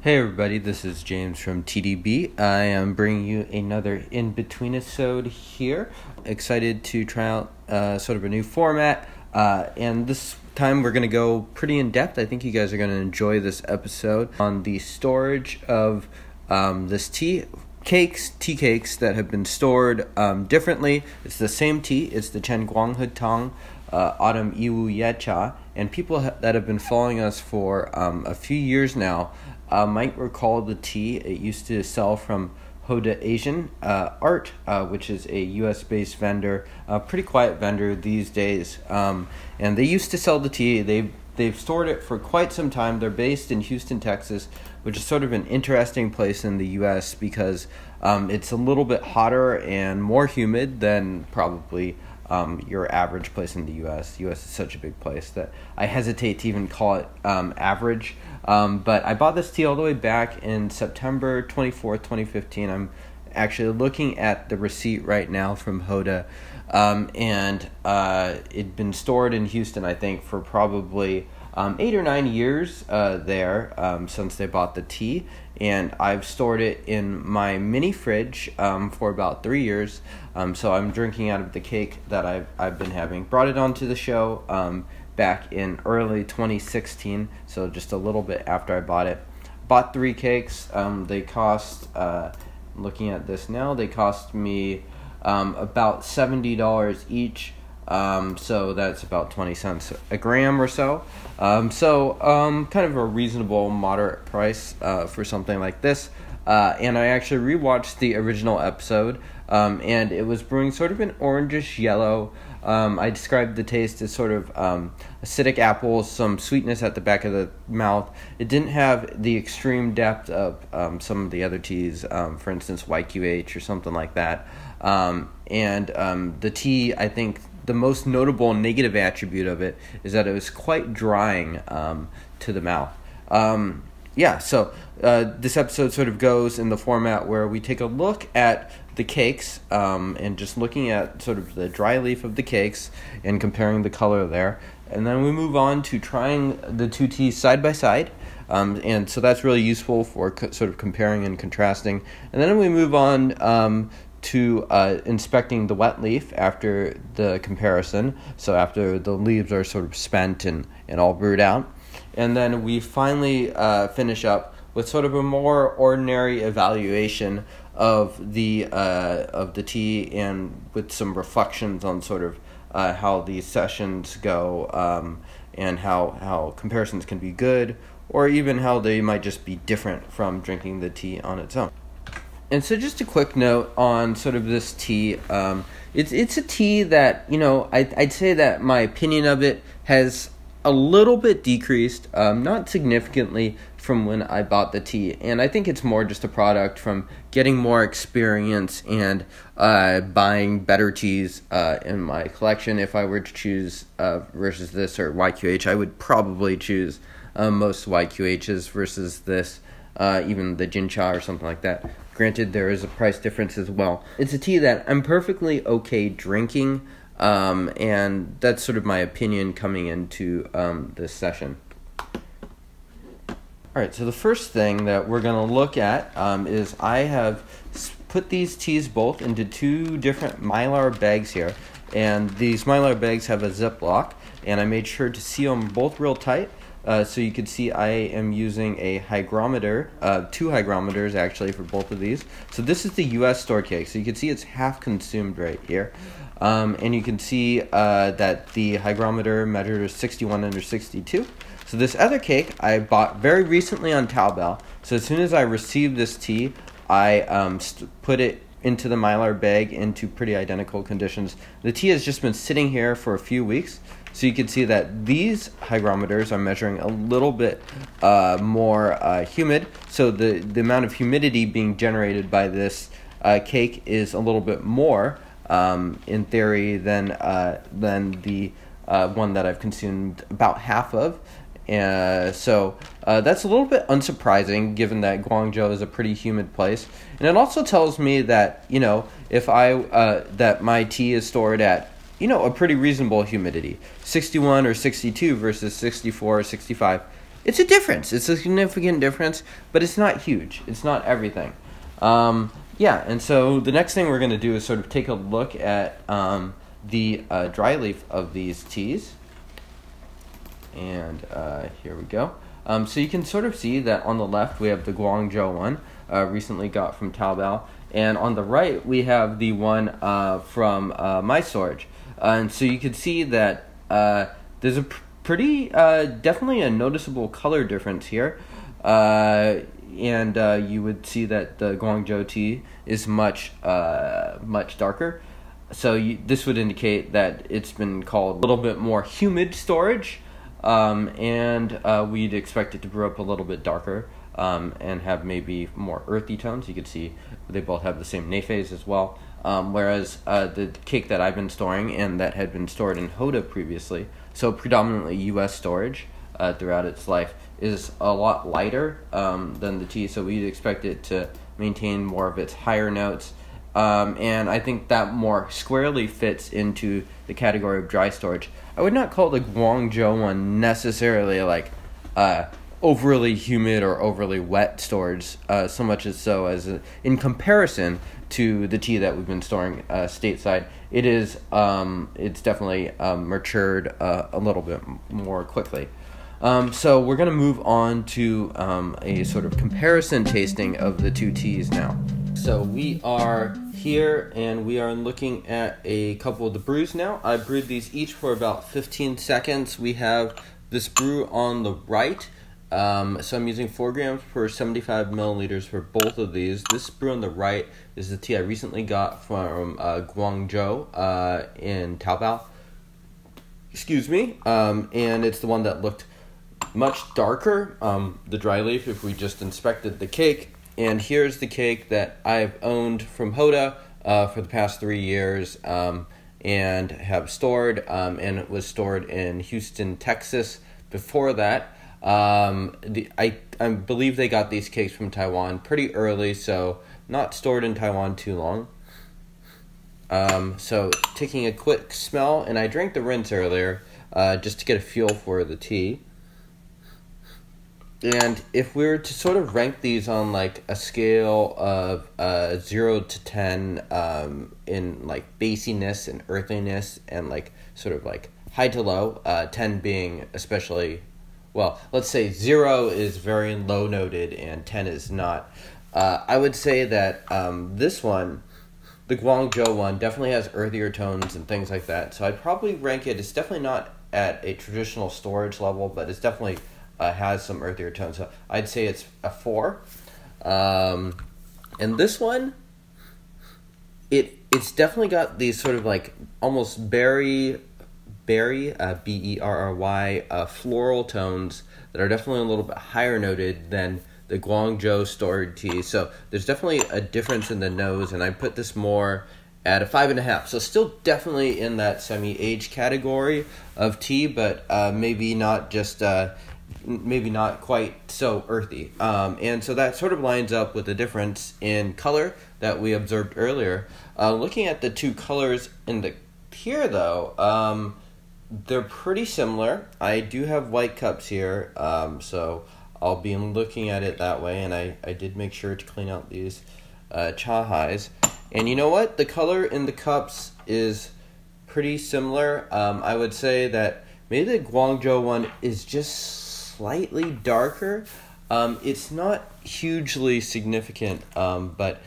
Hey everybody, this is James from TeaDB. I am bringing you another Inbetweenisode here. Excited to try out sort of a new format, and this time we're going to go pretty in-depth. I think you guys are going to enjoy this episode on the storage of this tea cakes that have been stored differently. It's the same tea. It's the Chenguanghe tang, Autumn Yiwu Yecha, and people that have been following us for a few years now might recall the tea. It used to sell from Hoda Asian Art, which is a U.S.-based vendor, a pretty quiet vendor these days. And they used to sell the tea. They've stored it for quite some time. They're based in Houston, Texas, which is sort of an interesting place in the U.S. because it's a little bit hotter and more humid than probably your average place in the U.S. The U.S. is such a big place that I hesitate to even call it average. But I bought this tea all the way back in September 24th, 2015. I'm actually looking at the receipt right now from Hoda. And it'd been stored in Houston, I think, for probably 8 or 9 years there since they bought the tea. And I've stored it in my mini fridge for about 3 years. So I'm drinking out of the cake that I've been having. Brought it onto the show back in early 2016, so just a little bit after I bought it. Bought 3 cakes. They cost, looking at this now, they cost me about $70 each. So that's about 20 cents a gram or so. Kind of a reasonable, moderate price for something like this. And I actually rewatched the original episode, and it was brewing sort of an orangish yellow. I described the taste as sort of acidic apples, some sweetness at the back of the mouth. It didn't have the extreme depth of some of the other teas, for instance, YQH or something like that. The tea, I think, the most notable negative attribute of it is that it was quite drying to the mouth. So this episode sort of goes in the format where we take a look at the cakes and just looking at sort of the dry leaf of the cakes and comparing the color there. And then we move on to trying the two teas side by side. And so that's really useful for sort of comparing and contrasting. And then we move on to inspecting the wet leaf after the comparison. So after the leaves are sort of spent and all brewed out. And then we finally finish up with sort of a more ordinary evaluation of the tea, and with some reflections on sort of how these sessions go, and how comparisons can be good, or even how they might just be different from drinking the tea on its own. And so just a quick note on sort of this tea. It's a tea that, I'd say that my opinion of it has a little bit decreased, not significantly from when I bought the tea. And I think it's more just a product from getting more experience and buying better teas in my collection. If I were to choose versus this or YQH, I would probably choose most YQHs versus this, even the Jincha or something like that. Granted, there is a price difference as well. It's a tea that I'm perfectly okay drinking, and that's sort of my opinion coming into this session. Alright, so the first thing that we're going to look at is I have put these teas both into 2 different Mylar bags here. And these Mylar bags have a Ziploc, and I made sure to seal them both real tight. So you can see I am using a hygrometer, 2 hygrometers actually for both of these. So this is the US store cake. So you can see it's half consumed right here. And you can see that the hygrometer measures 61 under 62. So this other cake I bought very recently on Taobao. So as soon as I received this tea, I put it into the Mylar bag into pretty identical conditions. The tea has just been sitting here for a few weeks. So you can see that these hygrometers are measuring a little bit more humid. So the amount of humidity being generated by this cake is a little bit more, in theory, than the one that I've consumed about half of. So that's a little bit unsurprising, given that Guangzhou is a pretty humid place. And it also tells me that, if that my tea is stored at a pretty reasonable humidity. 61 or 62 versus 64 or 65. It's a difference. It's a significant difference, but it's not huge. It's not everything. And so the next thing we're going to do is sort of take a look at the dry leaf of these teas. And here we go. So you can sort of see that on the left we have the Guangzhou one, recently got from Taobao. And on the right we have the one from my storage. And so you can see that there's a pretty, definitely a noticeable color difference here. And you would see that the Guangzhou tea is much darker. So this would indicate that it's been called a little bit more humid storage, and we'd expect it to brew up a little bit darker and have maybe more earthy tones. You can see they both have the same naphase as well, whereas the cake that I've been storing and that had been stored in Hoda previously, so predominantly U.S. storage throughout its life, is a lot lighter than the tea, so we'd expect it to maintain more of its higher notes. And I think that more squarely fits into the category of dry storage. I would not call the Guangzhou one necessarily like overly humid or overly wet storage, so much as so as in comparison to the tea that we've been storing stateside. It's definitely matured a little bit more quickly. So we're going to move on to a sort of comparison tasting of the two teas now. So we are here and we are looking at a couple of the brews now. I brewed these each for about 15 seconds. We have this brew on the right. So I'm using 4 grams per 75 milliliters for both of these. This brew on the right is the tea I recently got from Guangzhou in Taobao. Excuse me. And it's the one that looked much darker, the dry leaf, if we just inspected the cake. And here's the cake that I've owned from Hoda for the past 3 years and have stored, and it was stored in Houston, Texas before that. I believe they got these cakes from Taiwan pretty early, so not stored in Taiwan too long. So taking a quick smell, and I drank the rinse earlier just to get a feel for the tea. And if we were to sort of rank these on like a scale of 0 to 10 in like basiness and earthiness and like sort of like high to low, 10 being especially, well, let's say 0 is very low noted and 10 is not. I would say that this one, the Guangzhou one, definitely has earthier tones and things like that. So I'd probably rank it, it's definitely not at a traditional storage level, but it's definitely has some earthier tones. So I'd say it's a 4. And this one, it's definitely got these sort of like almost berry, B-E-R-R-Y, floral tones that are definitely a little bit higher noted than the Guangzhou stored tea. So there's definitely a difference in the nose, and I put this more at a 5.5. So still definitely in that semi-aged category of tea, but maybe not just maybe not quite so earthy. And so that sort of lines up with the difference in color that we observed earlier. Looking at the two colors here though, they're pretty similar. I do have white cups here, so I'll be looking at it that way, and I did make sure to clean out these chahais. And you know what? The color in the cups is pretty similar. I would say that maybe the Guangzhou one is just slightly darker. It's not hugely significant, but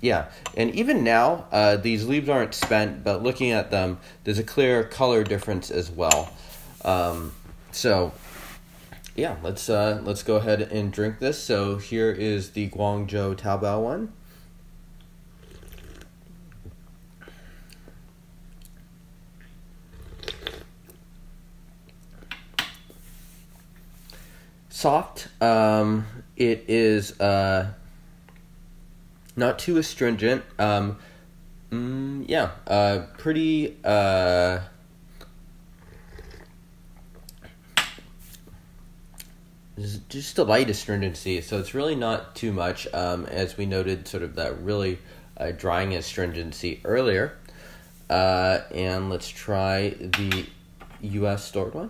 yeah. And even now, these leaves aren't spent, but looking at them, there's a clear color difference as well. So yeah, let's go ahead and drink this. So here is the Guangzhou Taobao one. Soft. It is not too astringent. Pretty just a light astringency, so it's really not too much, as we noted sort of that really drying astringency earlier. And let's try the US stored one.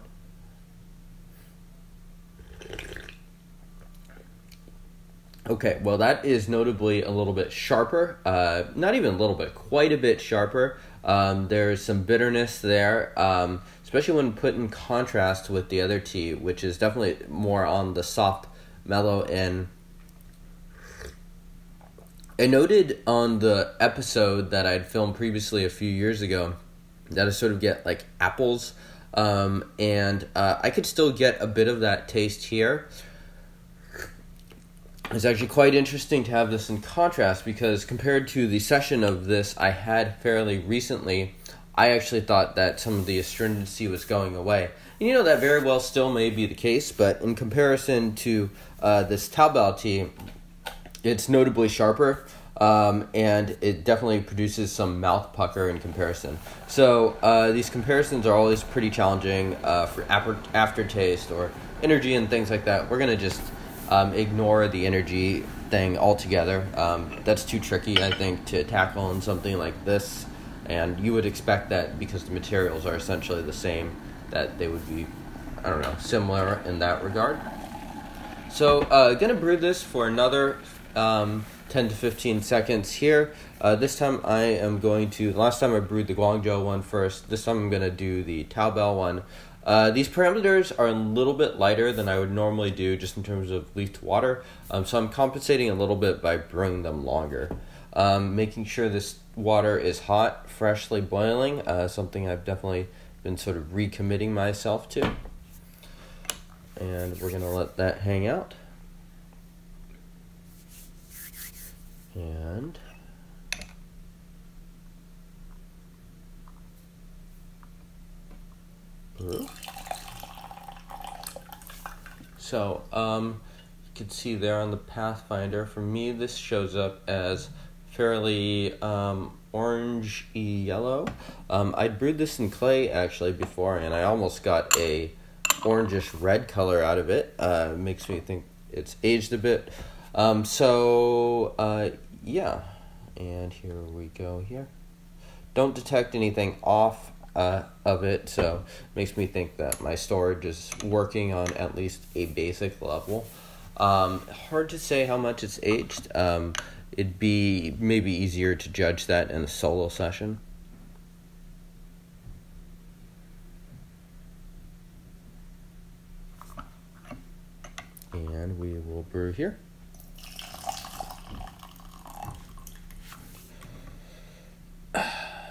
Okay, well that is notably a little bit sharper, not even a little bit, quite a bit sharper. There's some bitterness there, especially when put in contrast with the other tea, which is definitely more on the soft, mellow end. I noted on the episode that I'd filmed previously a few years ago that I sort of get like apples, and I could still get a bit of that taste here. It's actually quite interesting to have this in contrast because compared to the session of this I had fairly recently, I actually thought that some of the astringency was going away. And you know, that very well still may be the case, but in comparison to this taobao tea, it's notably sharper, and it definitely produces some mouth pucker in comparison. So these comparisons are always pretty challenging for aftertaste or energy and things like that. We're going to just ignore the energy thing altogether. That's too tricky, I think, to tackle in something like this. And you would expect that because the materials are essentially the same, that they would be, I don't know, similar in that regard. So, gonna brew this for another 10 to 15 seconds here. This time I am going to, last time I brewed the Guangzhou one first, this time I'm gonna do the taobao one. These parameters are a little bit lighter than I would normally do just in terms of leaf to water, so I'm compensating a little bit by brewing them longer. Making sure this water is hot, freshly boiling, something I've definitely been sort of recommitting myself to. And we're going to let that hang out. And so, you can see there on the Pathfinder, for me this shows up as fairly orange-y yellow. I'd brewed this in clay actually before, and I almost got a orangish red color out of it. Makes me think it's aged a bit. Yeah, and here we go here. Don't detect anything off of it, so makes me think that my storage is working on at least a basic level. Hard to say how much it's aged. It'd be maybe easier to judge that in a solo session. And we will brew here.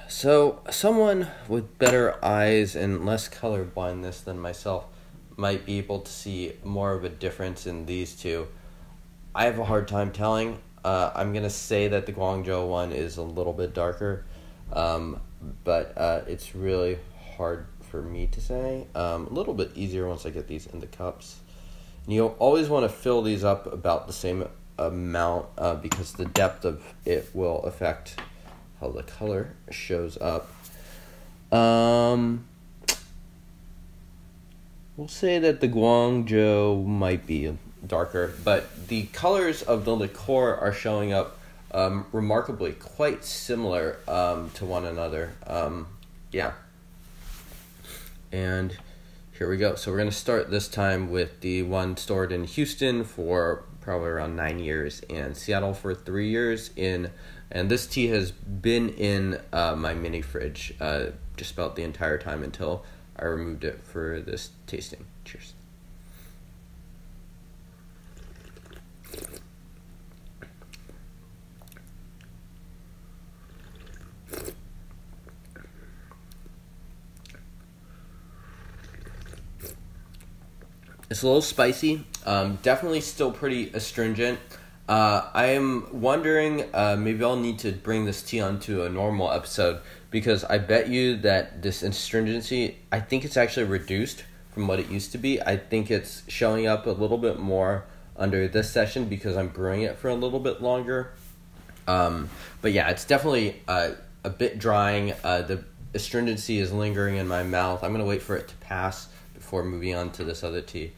So, someone with better eyes and less color blindness than myself might be able to see more of a difference in these two. I have a hard time telling. I'm going to say that the Guangzhou one is a little bit darker, but it's really hard for me to say. A little bit easier once I get these in the cups. And you'll always want to fill these up about the same amount because the depth of it will affect how the color shows up. We'll say that the Guangzhou might be darker, but the colors of the liqueur are showing up remarkably quite similar to one another. Yeah. And here we go. So we're going to start this time with the one stored in Houston for probably around 9 years and Seattle for 3 years and this tea has been in my mini fridge just about the entire time until I removed it for this tasting. Cheers. It's a little spicy, definitely still pretty astringent. I am wondering, maybe I'll need to bring this tea onto a normal episode because I bet you that this astringency, I think it's actually reduced from what it used to be. I think it's showing up a little bit more under this session because I'm brewing it for a little bit longer. But yeah, it's definitely a bit drying. The astringency is lingering in my mouth. I'm going to wait for it to pass before moving on to this other tea.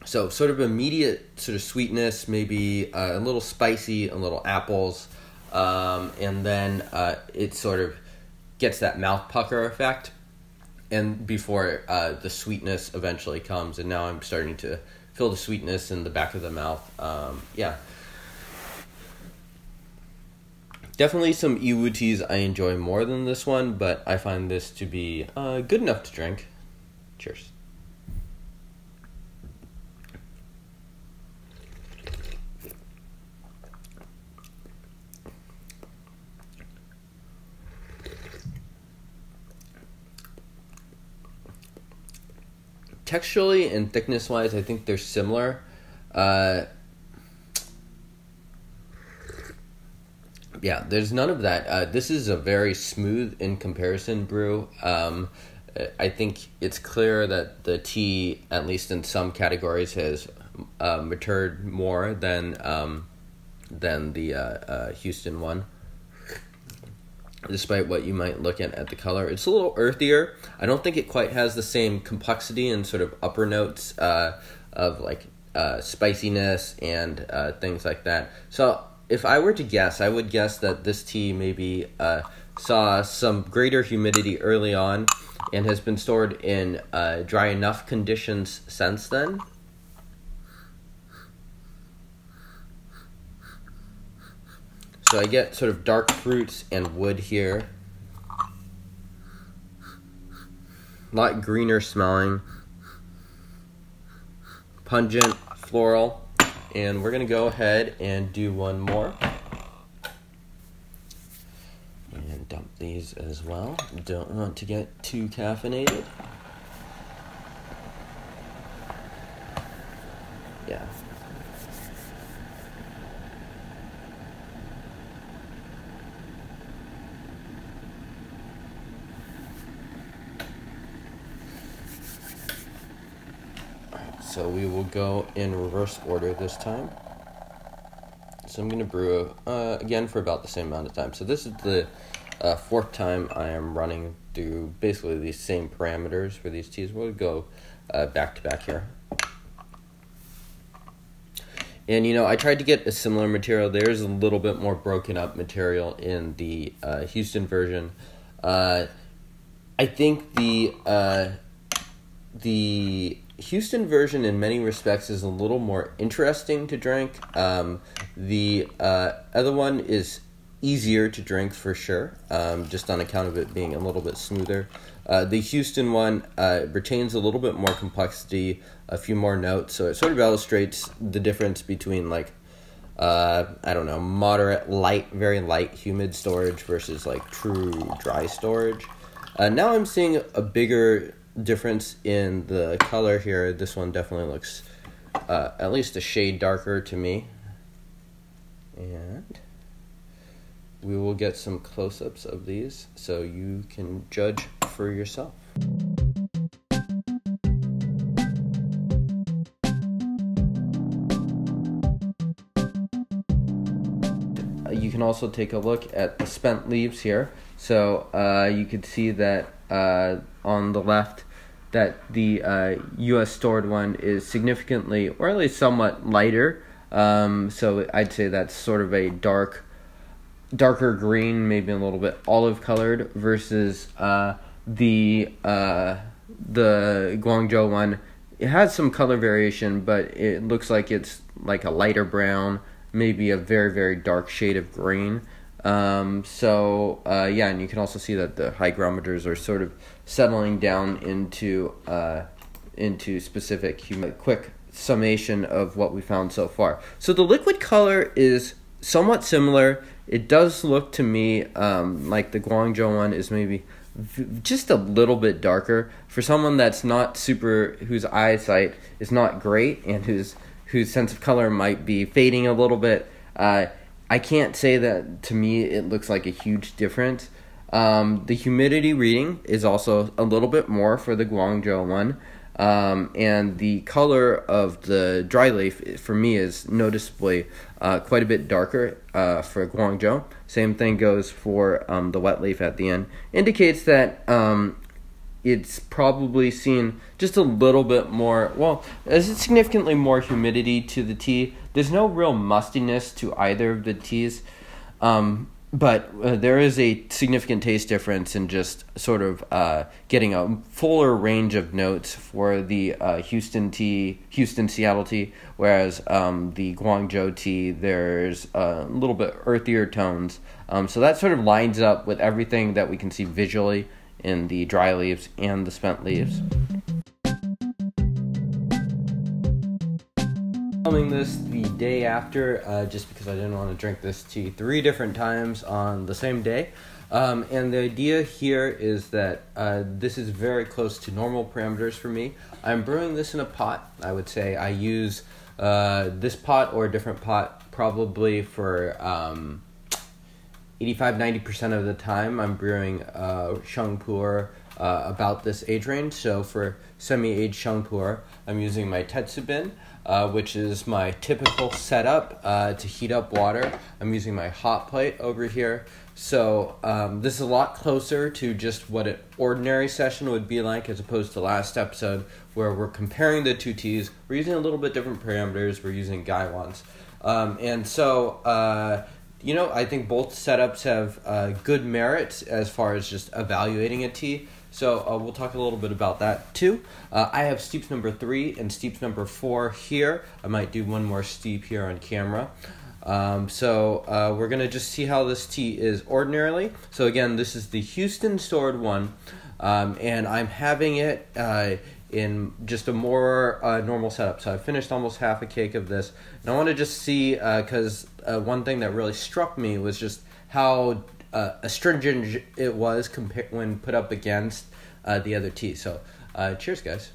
So sort of immediate sort of sweetness, maybe a little spicy, a little apples, and then it sort of gets that mouth pucker effect, and before the sweetness eventually comes, and now I'm starting to feel the sweetness in the back of the mouth. Definitely some Yiwu teas I enjoy more than this one, but I find this to be good enough to drink. Cheers. Texturally and thickness-wise, I think they're similar. Yeah, there's none of that. This is a very smooth in comparison brew. I think it's clear that the tea, at least in some categories, has matured more than the Houston one. Despite what you might look at the color, it's a little earthier. I don't think it quite has the same complexity and sort of upper notes of like spiciness and things like that. So if I were to guess, I would guess that this tea maybe saw some greater humidity early on and has been stored in dry enough conditions since then. So I get sort of dark fruits and wood here. A lot greener smelling. Pungent, floral. And we're going to go ahead and do one more. And dump these as well. Don't want to get too caffeinated. Yeah. So we will go in reverse order this time. So I'm going to brew again for about the same amount of time. So this is the fourth time I am running through basically these same parameters for these teas. We'll go back to back here. And, I tried to get a similar material. There's a little bit more broken up material in the Houston version. I think the Houston version in many respects is a little more interesting to drink. The other one is easier to drink for sure, just on account of it being a little bit smoother. The Houston one retains a little bit more complexity, a few more notes, so it sort of illustrates the difference between moderate, light, very light humid storage versus like true dry storage. Now I'm seeing a bigger difference in the color here. This one definitely looks at least a shade darker to me. And we will get some close-ups of these so you can judge for yourself. You can also take a look at the spent leaves here. So you can see that on the left that the U.S. stored one is significantly, or at least somewhat lighter. So I'd say that's sort of a darker green, maybe a little bit olive colored, versus the Guangzhou one. It has some color variation, but it looks like it's like a lighter brown, maybe a very, very dark shade of green. And you can also see that the hygrometers are sort of settling down into specific quick summation of what we found so far. So the liquid color is somewhat similar. It does look to me like the Guangzhou one is maybe just a little bit darker. For someone that's not whose eyesight is not great and whose sense of color might be fading a little bit, I can't say that to me it looks like a huge difference. The humidity reading is also a little bit more for the Guangzhou one. And the color of the dry leaf for me is noticeably quite a bit darker for Guangzhou. Same thing goes for the wet leaf at the end. Indicates that it's probably seen just a little bit more, well, there's significantly more humidity to the tea. There's no real mustiness to either of the teas, but there is a significant taste difference in just sort of getting a fuller range of notes for the Houston Seattle tea, whereas the Guangzhou tea, there's a little bit earthier tones. So that sort of lines up with everything that we can see visually in the dry leaves and the spent leaves. Filming this the day after, just because I didn't want to drink this tea 3 different times on the same day. And the idea here is that this is very close to normal parameters for me. I'm brewing this in a pot. I would say I use this pot or a different pot probably for 85-90% of the time. I'm brewing pu'erh about this age range. So for semi-aged pu'erh, I'm using my tetsubin, which is my typical setup to heat up water. I'm using my hot plate over here. So this is a lot closer to just what an ordinary session would be like, as opposed to last episode where we're comparing the 2 teas. We're using a little bit different parameters. We're using gaiwans. And so I think both setups have good merits as far as just evaluating a tea. So we'll talk a little bit about that too. I have steeps number 3 and steeps number 4 here. I might do one more steep here on camera. So we're going to just see how this tea is ordinarily. So again, this is the Houston stored one, and I'm having it in just a more normal setup. So I finished almost half a cake of this, and I want to just see, because one thing that really struck me was just how astringent it was when put up against the other tea. So cheers, guys.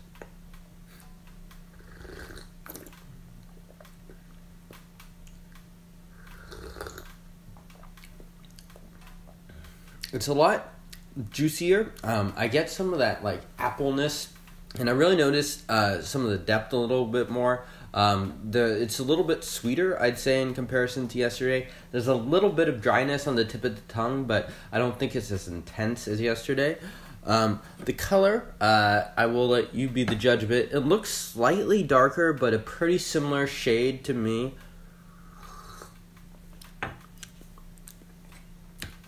It's a lot juicier. I get some of that like appleness, and I really noticed some of the depth a little bit more. It's a little bit sweeter, I'd say, in comparison to yesterday. There's a little bit of dryness on the tip of the tongue, but I don't think it's as intense as yesterday. The color, I will let you be the judge of it. It looks slightly darker, but a pretty similar shade to me.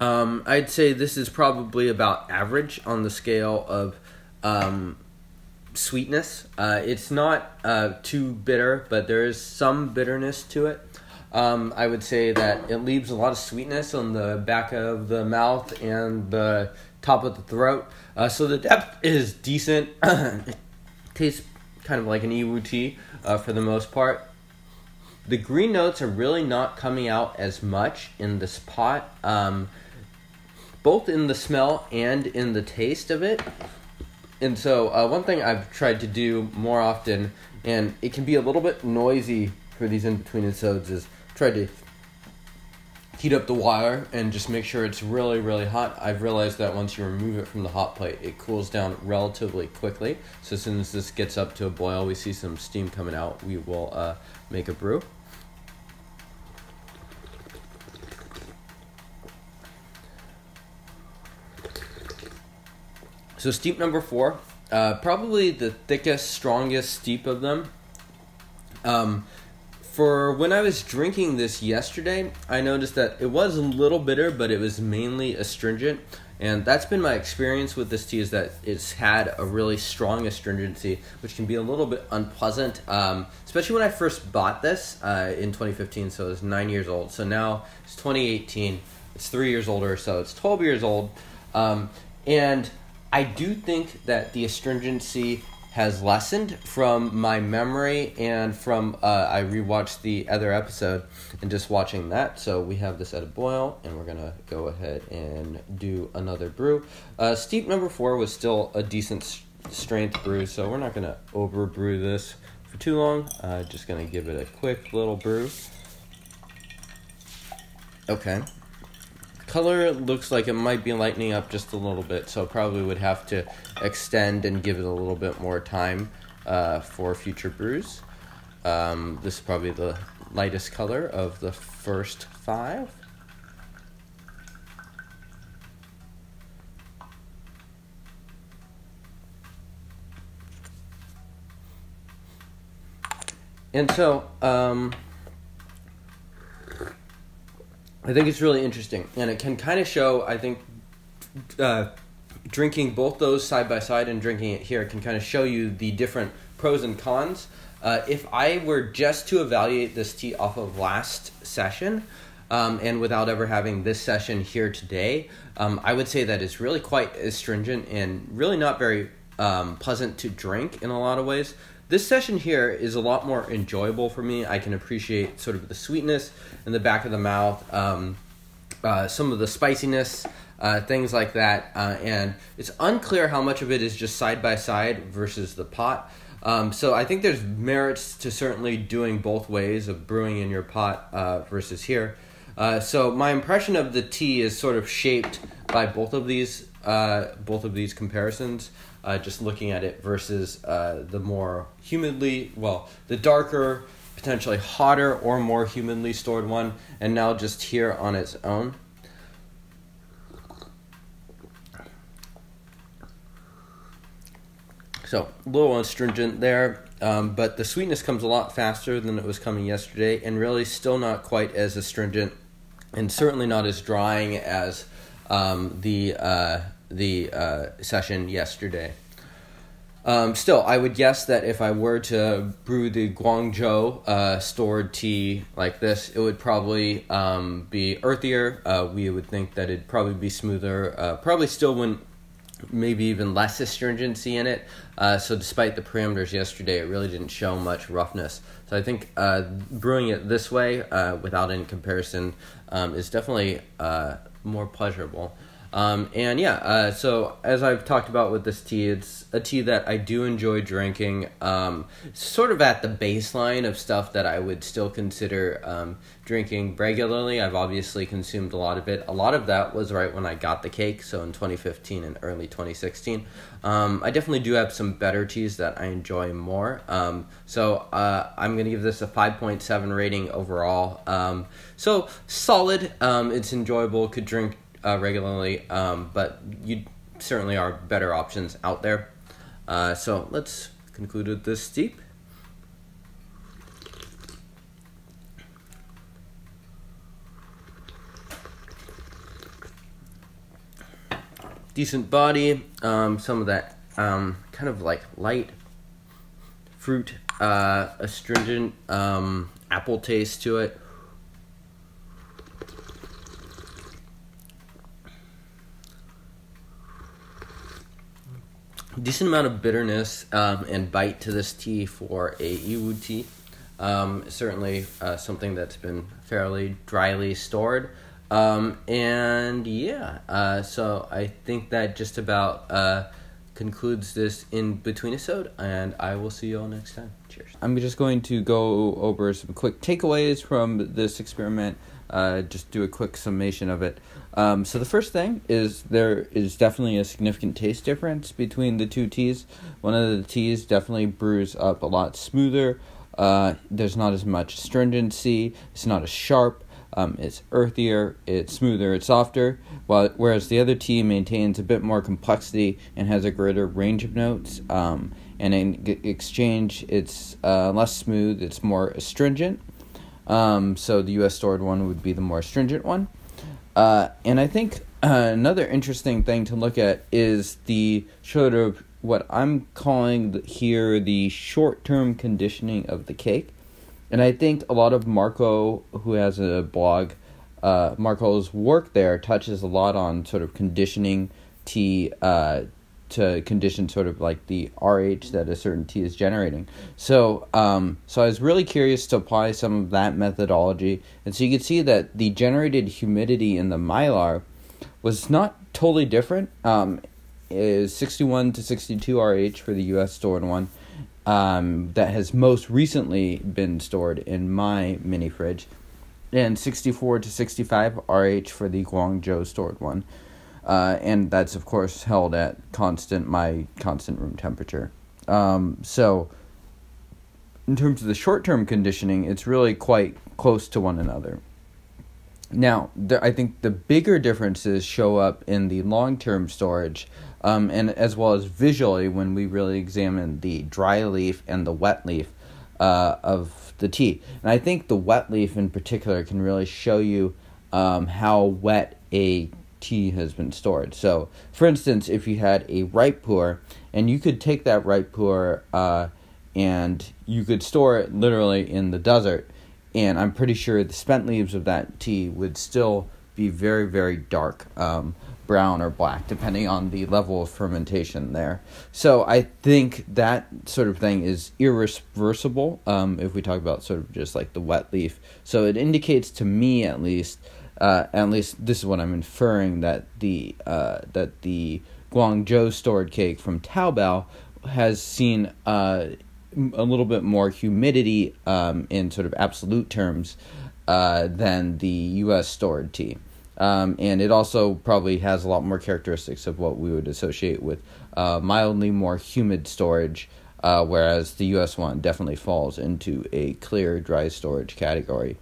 I'd say this is probably about average on the scale of sweetness. It's not too bitter, but there is some bitterness to it. I would say that it leaves a lot of sweetness on the back of the mouth and the top of the throat. So the depth is decent. It tastes kind of like an Yiwu tea for the most part. The green notes are really not coming out as much in this pot, both in the smell and in the taste of it. And so one thing I've tried to do more often, and it can be a little bit noisy for these in-between-isodes, is try to heat up the water and just make sure it's really, really hot. I've realized that once you remove it from the hot plate, it cools down relatively quickly. So as soon as this gets up to a boil, we see some steam coming out, we will make a brew. So steep number 4, probably the thickest, strongest steep of them. For when I was drinking this yesterday, I noticed that it was a little bitter, but it was mainly astringent. And that's been my experience with this tea, is that it's had a really strong astringency, which can be a little bit unpleasant, especially when I first bought this in 2015, so it was 9 years old. So now it's 2018, it's 3 years older, so it's 12 years old. And I do think that the astringency has lessened from my memory and from I rewatched the other episode and just watching that. So we have this at a boil, and we're gonna go ahead and do another brew. Steep number 4 was still a decent strength brew, so we're not gonna over brew this for too long. Just gonna give it a quick little brew. Okay. Color looks like it might be lightening up just a little bit, so probably would have to extend and give it a little bit more time for future brews. This is probably the lightest color of the first 5. And so, I think it's really interesting, and it can kind of show, I think, drinking both those side by side and drinking it here can kind of show you the different pros and cons. If I were just to evaluate this tea off of last session, and without ever having this session here today, I would say that it's really quite astringent and really not very pleasant to drink in a lot of ways. This session here is a lot more enjoyable for me. I can appreciate sort of the sweetness in the back of the mouth, some of the spiciness, things like that. And it's unclear how much of it is just side by side versus the pot. So I think there's merits to certainly doing both ways of brewing in your pot versus here. So my impression of the tea is sort of shaped by both of these comparisons. Just looking at it versus the more the darker, potentially hotter or more humidly stored one, and now just here on its own. So a little astringent there, but the sweetness comes a lot faster than it was coming yesterday, and really still not quite as astringent, and certainly not as drying as the session yesterday. Still, I would guess that if I were to brew the Guangzhou stored tea like this, it would probably be earthier. We would think that it'd probably be smoother. Probably still wouldn't, maybe even less astringency in it. So despite the parameters yesterday, it really didn't show much roughness. So I think brewing it this way, without any comparison, is definitely more pleasurable. So as I've talked about with this tea, it's a tea that I do enjoy drinking, sort of at the baseline of stuff that I would still consider drinking regularly. I've obviously consumed a lot of it. A lot of that was right when I got the cake, so in 2015 and early 2016. I definitely do have some better teas that I enjoy more. So I'm going to give this a 5.7 rating overall. So solid. It's enjoyable, could drink regularly, but you certainly are better options out there. So let's conclude with this steep. Decent body, some of that kind of like light fruit, astringent apple taste to it. Decent amount of bitterness and bite to this tea for a Yiwu tea. Certainly something that's been fairly dryly stored. So I think that just about concludes this Inbetweenisode, and I will see you all next time. Cheers. I'm just going to go over some quick takeaways from this experiment, just do a quick summation of it. So the first thing is there is definitely a significant taste difference between the two teas. One of the teas definitely brews up a lot smoother. There's not as much astringency. It's not as sharp. It's earthier. It's smoother. It's softer. Whereas the other tea maintains a bit more complexity and has a greater range of notes. And in exchange, it's less smooth. It's more astringent. So the U.S. stored one would be the more astringent one. And I think another interesting thing to look at is the sort of what I'm calling here the short-term conditioning of the cake. And I think a lot of Marco, who has a blog, Marco's work there touches a lot on sort of conditioning tea to condition sort of like the RH that a certain tea is generating. So I was really curious to apply some of that methodology. And so you can see that the generated humidity in the Mylar was not totally different. Is 61 to 62 RH for the US stored one. That has most recently been stored in my mini fridge, and 64 to 65 RH for the Guangzhou stored one, and that's of course held at my constant room temperature. So in terms of the short-term conditioning, it's really quite close to one another. Now, I think the bigger differences show up in the long-term storage, and as well as visually when we really examine the dry leaf and the wet leaf. of the tea. And I think the wet leaf in particular can really show you how wet a tea has been stored. So, for instance, if you had a ripe pu'erh, and you could take that ripe pu'erh and you could store it literally in the desert, and I'm pretty sure the spent leaves of that tea would still be very, very dark, brown or black, depending on the level of fermentation there. So I think that sort of thing is irreversible if we talk about sort of just like the wet leaf. So it indicates to me at least this is what I'm inferring, that the Guangzhou stored cake from Taobao has seen a little bit more humidity in sort of absolute terms than the U.S. stored tea. And it also probably has a lot more characteristics of what we would associate with mildly more humid storage, whereas the U.S. one definitely falls into a clear, dry storage category.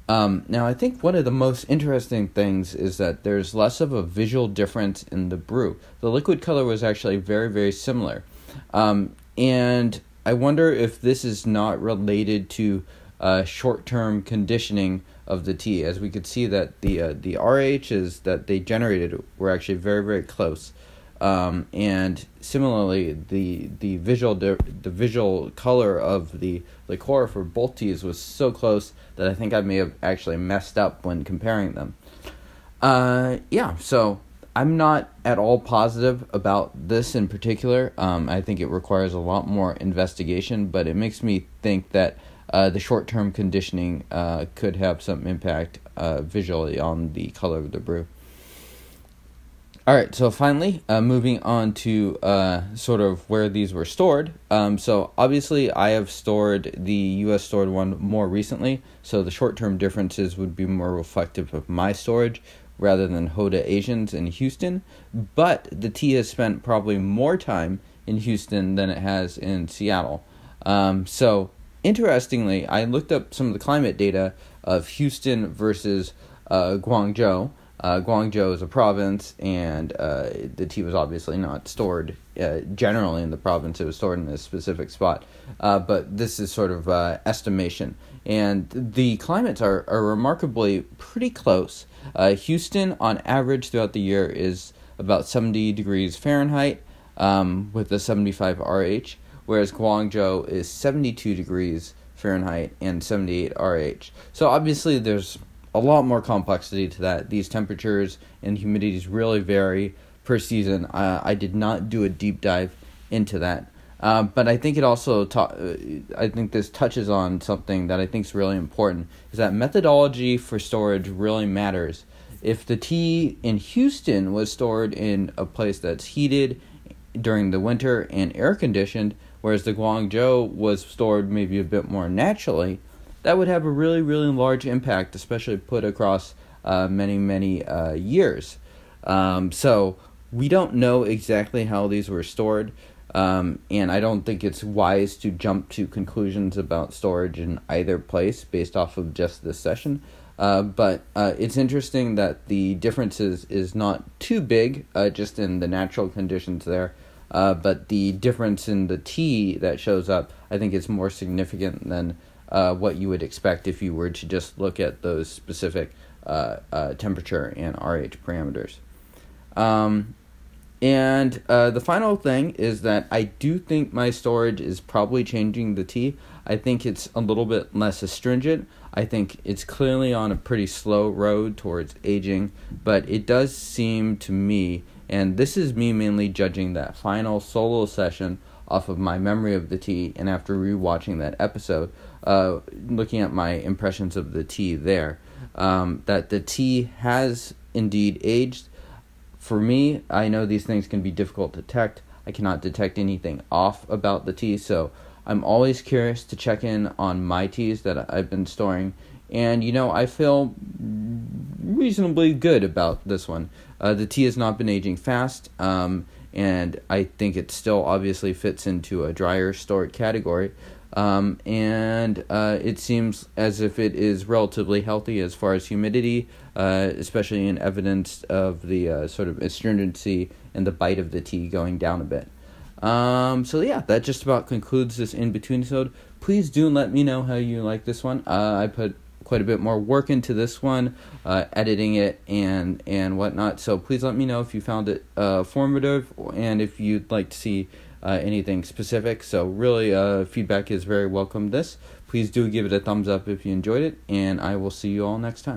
Now, I think one of the most interesting things is that there's less of a visual difference in the brew. The liquid color was actually very, very similar. And I wonder if this is not related to short-term conditioning of the tea, as we could see that the RHs that they generated were actually very, very close. And similarly, the visual color of the liqueur for both teas was so close that I think I may have actually messed up when comparing them. So I'm not at all positive about this in particular. I think it requires a lot more investigation, but it makes me think that the short-term conditioning could have some impact visually on the color of the brew. All right, so finally, moving on to sort of where these were stored. So obviously, I have stored the U.S. stored one more recently, so the short-term differences would be more reflective of my storage rather than Hoda Asians in Houston. But the tea has spent probably more time in Houston than it has in Seattle. So interestingly, I looked up some of the climate data of Houston versus Guangzhou. Guangzhou is a province, and the tea was obviously not stored generally in the province. It was stored in a specific spot. But this is sort of estimation. And the climates are remarkably pretty close. Houston, on average throughout the year, is about 70 degrees Fahrenheit with a 75 RH, whereas Guangzhou is 72 degrees Fahrenheit and 78 RH. So obviously there's a lot more complexity to that. These temperatures and humidities really vary per season. I did not do a deep dive into that. But I think it also I think this touches on something that I think is really important, is that methodology for storage really matters. If the tea in Houston was stored in a place that's heated during the winter and air conditioned, whereas the Guangzhou was stored maybe a bit more naturally, that would have a really, really large impact, especially put across many years. So we don't know exactly how these were stored, and I don't think it's wise to jump to conclusions about storage in either place based off of just this session. But it's interesting that the differences is not too big, just in the natural conditions there. But the difference in the tea that shows up, I think, is more significant than what you would expect if you were to just look at those specific temperature and RH parameters. And the final thing is that I do think my storage is probably changing the tea. I think it's a little bit less astringent. I think it's clearly on a pretty slow road towards aging, but it does seem to me, and this is me mainly judging that final solo session off of my memory of the tea, and after rewatching that episode, looking at my impressions of the tea there, that the tea has indeed aged. For me, I know these things can be difficult to detect. I cannot detect anything off about the tea, so I'm always curious to check in on my teas that I've been storing, and I feel reasonably good about this one. The tea has not been aging fast, and I think it still obviously fits into a drier stored category, and it seems as if it is relatively healthy as far as humidity, especially in evidence of the sort of astringency and the bite of the tea going down a bit. So yeah, that just about concludes this Inbetweenisode. please do let me know how you like this one. I put quite a bit more work into this one, editing it and whatnot. So please let me know if you found it formative and if you'd like to see anything specific. So really, feedback is very welcome. Please do give it a thumbs up if you enjoyed it, and I will see you all next time.